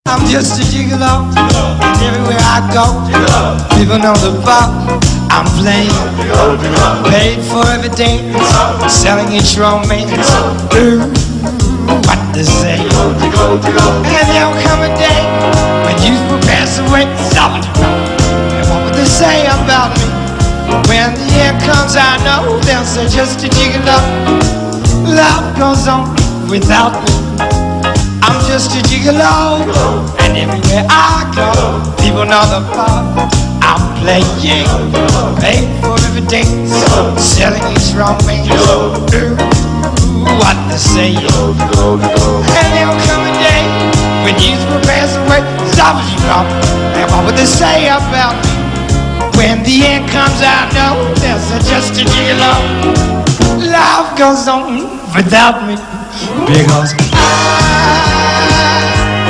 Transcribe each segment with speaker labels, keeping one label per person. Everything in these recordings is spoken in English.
Speaker 1: I'm just a gigolo, and everywhere I go, people know the bar I'm playing. Paid for every dance, selling each romance. Ooh, what to say? And there'll come a day when youth will pass away. And what would they say about me? When the year comes, I know they'll say just a gigolo. Love goes on without me. I'm just a gigolo, and everywhere I go, people know the part I'm playing. Paid for every dance, selling each romance. Ooh, what to say? And there'll come a day when youth will pass away. Stop as you come, and what would they say about me? When the end comes, I know there's just a gigolo. Life goes on without me, because I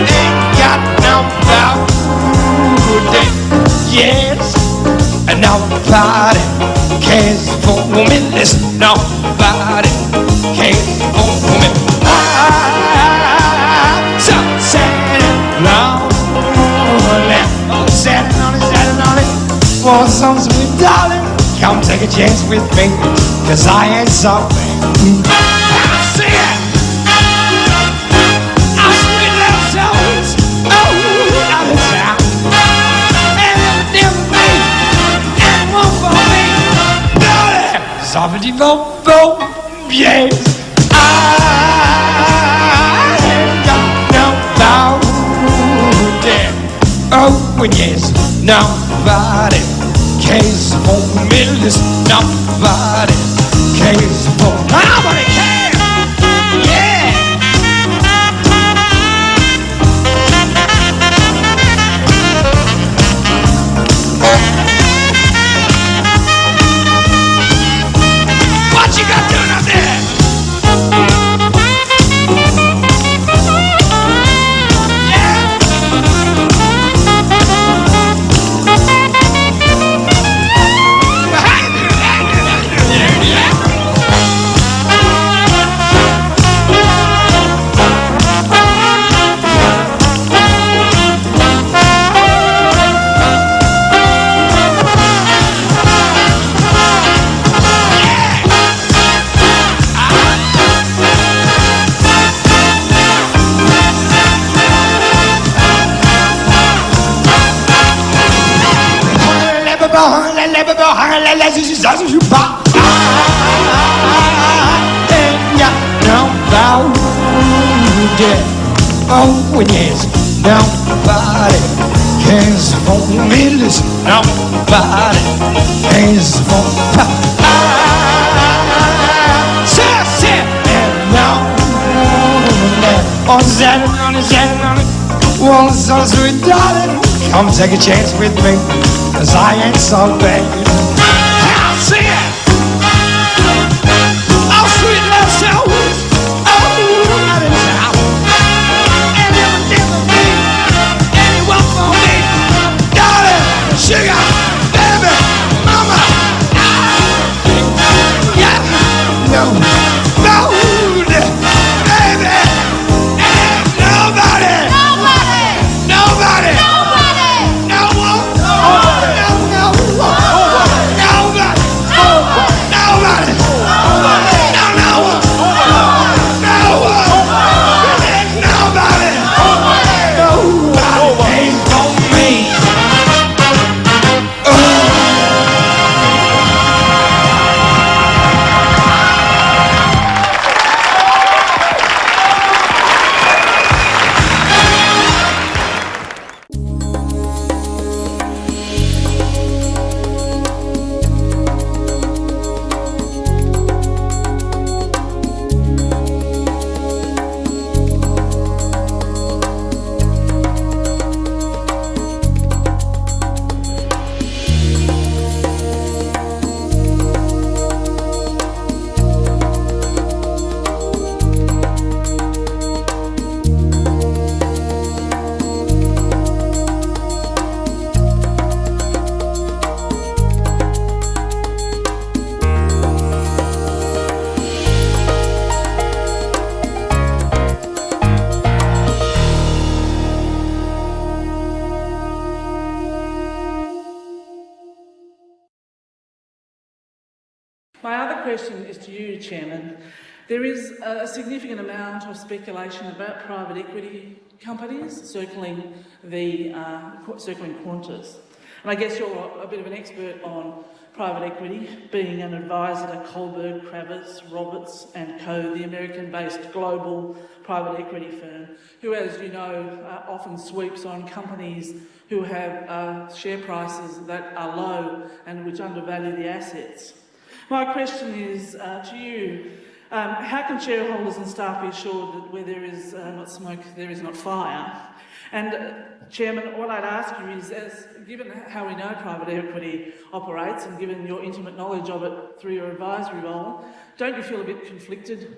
Speaker 1: ain't got nobody, yes, and nobody cares for me. Listen, nobody cares for me. I'm so sad and lonely, oh, sad and lonely. For some sweet darling, come take a chance with me, 'cause I ain't so bad. Sing it! Our sweet little souls, oh, not a sound. And it'll never be anyone for me. Darling, softly vote, yes. I ain't got no doubt. Oh, yes, nobody cares for me. Listen, nobody cares for me. Nobody cares. Yeah. What you got doing up there? Oh, yes, nobody cares for me. Listen, nobody cares for me. Oh, Saturday, oh, so sweet darling, come take a chance with me, 'cause I ain't so bad. I'll sing it. Oh, sweet little souls, oh, not in town. And there will never be anyone for me. Darling, sugar, baby, mama, yeah, no, baby, ain't nobody, no one, no,
Speaker 2: question is to you, Chairman. There is a significant amount of speculation about private equity companies circling Qantas. And I guess you're a bit of an expert on private equity, being an advisor to Kohlberg, Kravitz, Roberts and Co., the American-based global private equity firm, who, as you know, often sweeps on companies who have share prices that are low and which undervalue the assets. My question is to you. How can shareholders and staff be assured that where there is not smoke, there is not fire? And, Chairman, what I'd ask you is, given how we know private equity operates and given your intimate knowledge of it through your advisory role, don't you feel a bit conflicted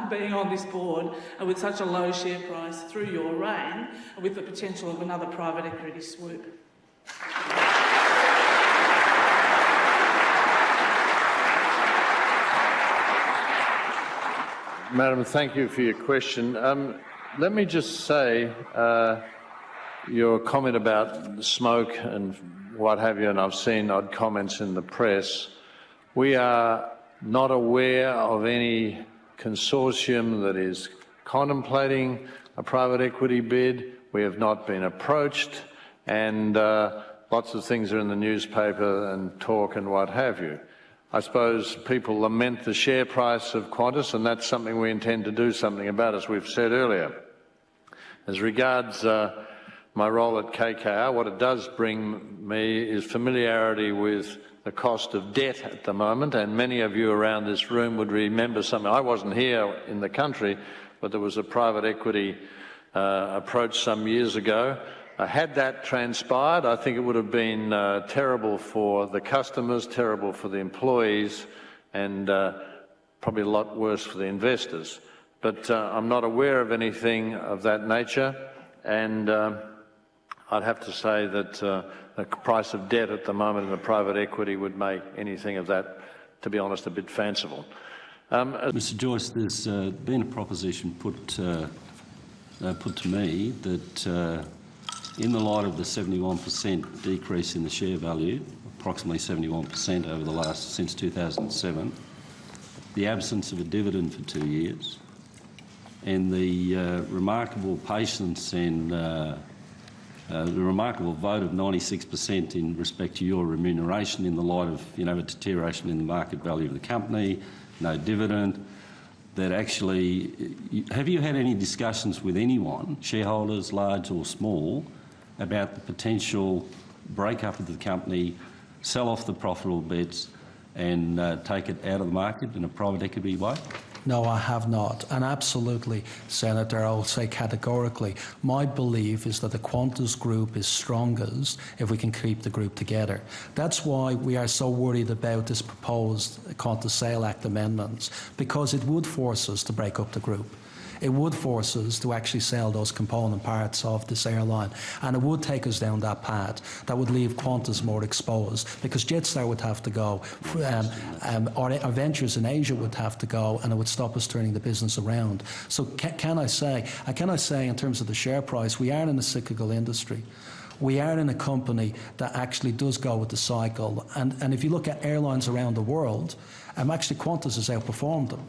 Speaker 2: being on this board with such a low share price through your reign with the potential of another private equity swoop?
Speaker 3: Madam, thank you for your question. Let me just say, your comment about smoke and what have you, and I've seen odd comments in the press, we are not aware of any consortium that is contemplating a private equity bid. We have not been approached, and lots of things are in the newspaper and talk and what have you. I suppose people lament the share price of Qantas, and that's something we intend to do something about, as we've said earlier. As regards my role at KKR, what it does bring me is familiarity with the cost of debt at the moment, and many of you around this room would remember something. I wasn't here in the country, but there was a private equity approach some years ago. Had that transpired, I think it would have been terrible for the customers, terrible for the employees, and probably a lot worse for the investors. But I'm not aware of anything of that nature, and I'd have to say that the price of debt at the moment in the private equity would make anything of that, to be honest, a bit fanciful.
Speaker 4: Mr. Joyce, there's been a proposition put to me that in the light of the 71% decrease in the share value, approximately 71% over the since 2007, the absence of a dividend for 2 years, and the remarkable patience and the remarkable vote of 96% in respect to your remuneration in the light of, a deterioration in the market value of the company, no dividend, that actually, have you had any discussions with anyone, shareholders, large or small, about the potential break-up of the company, sell off the profitable bets and take it out of the market in a private equity way?
Speaker 5: No, I have not. And absolutely, Senator, I will say categorically, my belief is that the Qantas group is strongest if we can keep the group together. That's why we are so worried about this proposed Qantas Sale Act amendments, because it would force us to break up the group. It would force us to actually sell those component parts of this airline, and it would take us down that path that would leave Qantas more exposed, because Jetstar would have to go, our ventures in Asia would have to go, and it would stop us turning the business around. So can I say in terms of the share price, we are in a cyclical industry. We are in a company that actually does go with the cycle, and if you look at airlines around the world, actually Qantas has outperformed them.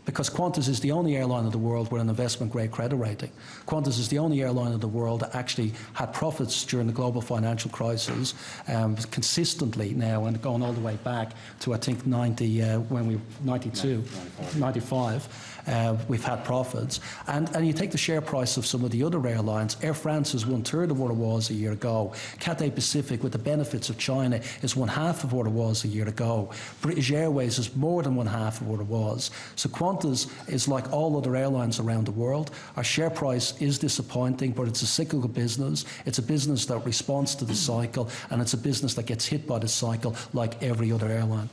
Speaker 5: Because Qantas is the only airline in the world with an investment-grade credit rating. Qantas is the only airline in the world that actually had profits during the global financial crisis consistently now, and going all the way back to, I think, 95. We've had profits. And you take the share price of some of the other airlines. Air France is 1/3 of what it was a year ago. Cathay Pacific, with the benefits of China, is 1/2 of what it was a year ago. British Airways is more than 1/2 of what it was. So Qantas is like all other airlines around the world. Our share price is disappointing, but it's a cyclical business. It's a business that responds to the cycle, and it's a business that gets hit by the cycle like every other airline.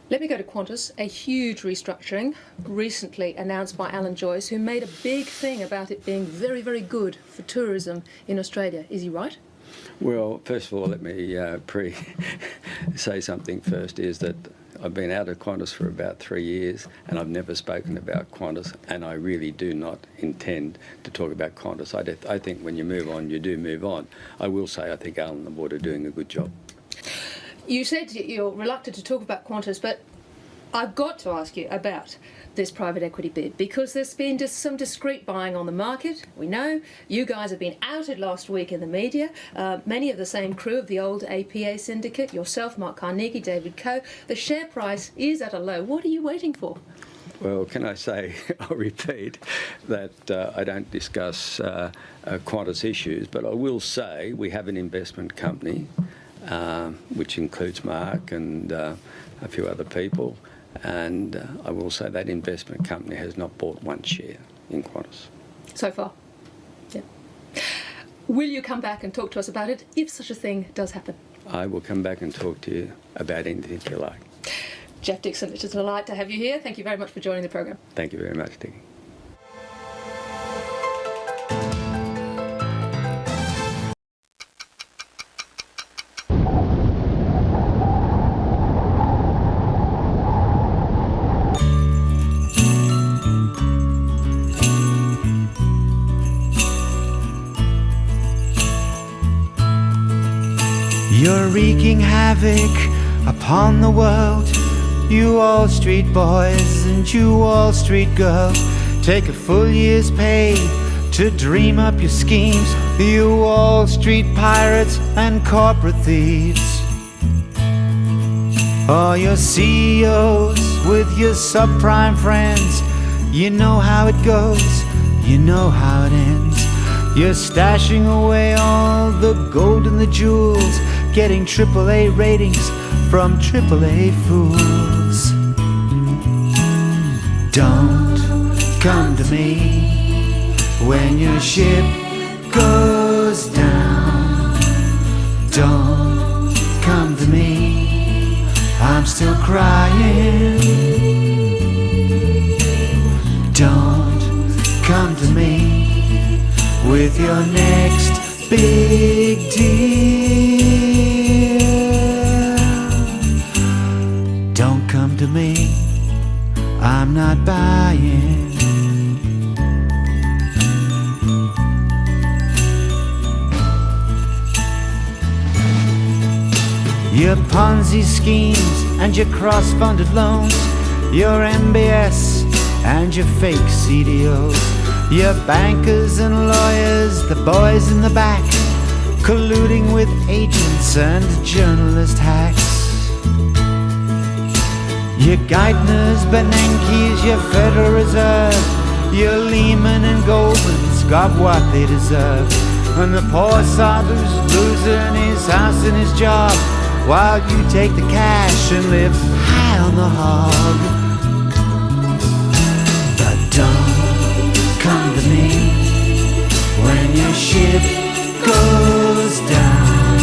Speaker 6: Let me go to Qantas. A huge restructuring recently announced by Alan Joyce, who made a big thing about it being very, very good for tourism in Australia. Is he right?
Speaker 7: Well, first of all, let me say something first, is that I've been out of Qantas for about 3 years, and I've never spoken about Qantas, and I really do not intend to talk about Qantas. I think when you move on, you do move on. I will say I think Alan and the board are doing a good job.
Speaker 6: You said you're reluctant to talk about Qantas, but I've got to ask you about this private equity bid, because there's been just some discreet buying on the market. We know you guys have been outed last week in the media. Many of the same crew of the old APA syndicate, yourself, Mark Carnegie, David Coe. The share price is at a low. What are you waiting for?
Speaker 7: Well, can I say, I'll repeat, that I don't discuss Qantas issues, but I will say we have an investment company, which includes Mark and a few other people, and I will say that investment company has not bought one share in Qantas.
Speaker 6: So far? Yeah. Will you come back and talk to us about it if such a thing does happen?
Speaker 7: I will come back and talk to you about anything you like.
Speaker 6: Jeff Dixon, it's a delight to have you here. Thank you very much for joining the program.
Speaker 7: Thank you very much, Dickie.
Speaker 1: You're wreaking havoc upon the world. You Wall Street boys and you Wall Street girls, take a full year's pay to dream up your schemes. You Wall Street pirates and corporate thieves. All your CEOs with your subprime friends, you know how it goes, you know how it ends. You're stashing away all the gold and the jewels, getting AAA ratings from AAA fools. Don't come to me when your ship goes down. Don't come to me, I'm still crying. Don't come to me with your next big deal. Don't come to me, I'm not buying. Your Ponzi schemes and your cross-funded loans, your MBS and your fake CDOs, your bankers and lawyers, the boys in the back, colluding with agents and journalist hacks. Your Geithners, Bernankes, your Federal Reserve, your Lehman and Goldman's got what they deserve. And the poor Sadhu's losing his house and his job, while you take the cash and live high on the hog. But don't come to me when your ship goes down.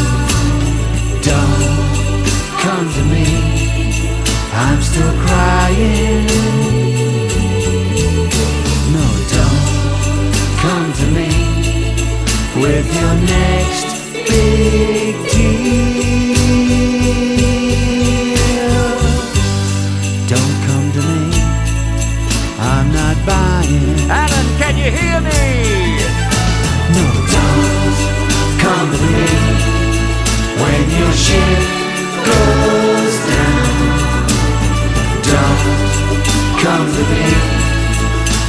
Speaker 1: Don't come to me, I'm still crying. No, don't come to me with your next big deal. Don't come to me, I'm not buying.
Speaker 8: Alan, can you hear me?
Speaker 1: No, don't come to me when your ship goes down. Don't come to me,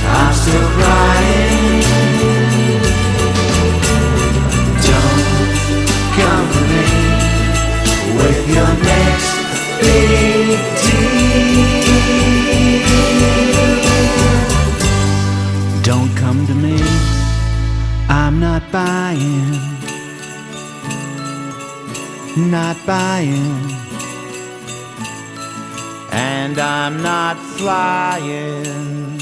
Speaker 1: I'm still crying. Don't come to me with your next big deal. Don't come to me, I'm not buying. Not buying. And I'm not flying.